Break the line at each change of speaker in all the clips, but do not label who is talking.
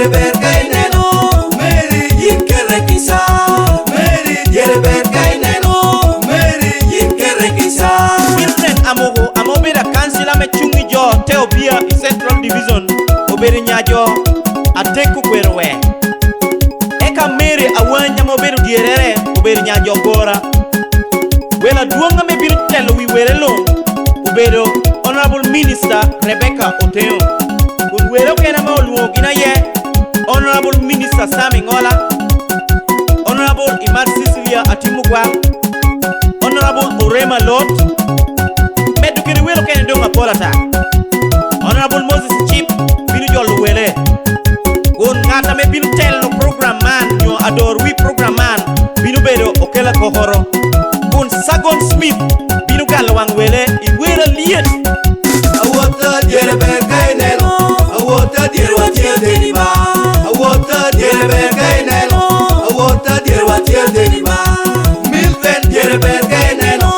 diere ber kai neno Mary yin kere kisa Mary diere ber kai neno Mary yin kere kisa
Milton amogo amobeda kansila me chungi jo Teobia i Central Division obere nyajo ateku kwerowe Eka Mary awanya mobedo dierere obere nyajo gora Wela duonga me biru telo wi werelo ubedo Honorable Minister Rebecca Oteo kun wero kena ma oluo gina ye Honorable Minister Sami Ngola Honorable Imar Cecilia Atimugwa Honorable Orema Lot medu kiri wero kena donga polata Honorable Moses Chip biru jolu wele kun ngata me biru telo program man nyo ador wi program man biru bedo okela kohoro kun Sagon Smith biru galwang wele iwera liet
Awota diere ber kai neno Awota diere watia deniba Awota diere ber kai neno Awota diere watia deniba Milven diere ber kai neno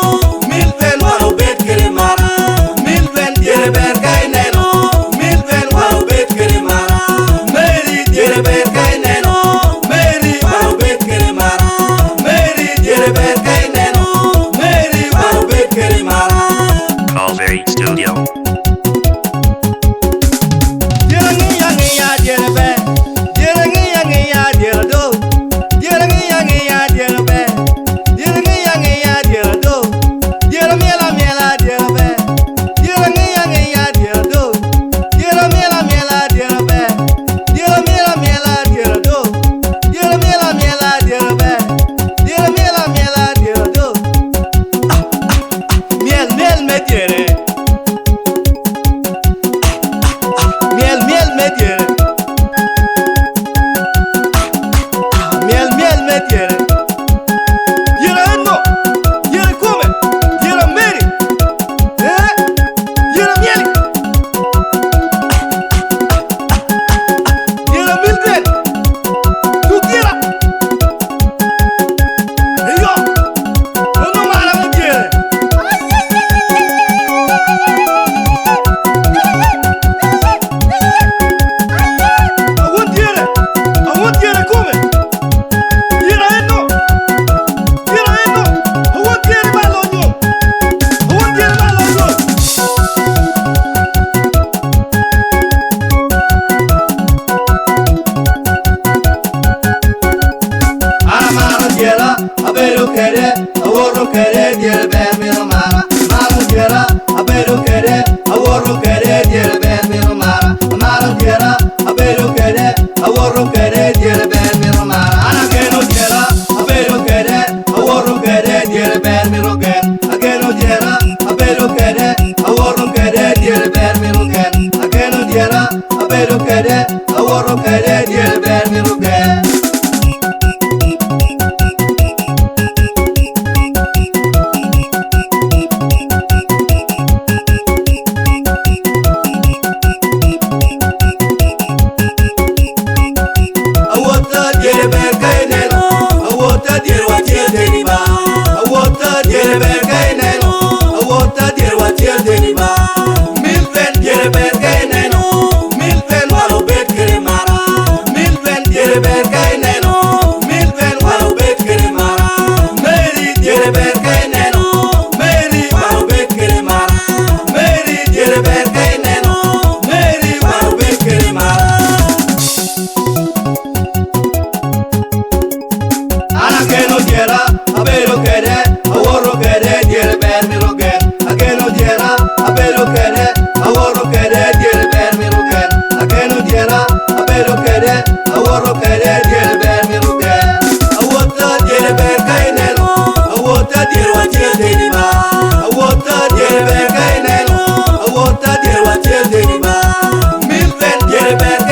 Milven waro bet kere mara Milven diere ber kai neno Milven waro bet kere mara Mary diere ber kai neno Mary waro bet kere mara Mary diere ber kai neno Mary waro bet kere mara
Calvary Studio.
Milven diere ber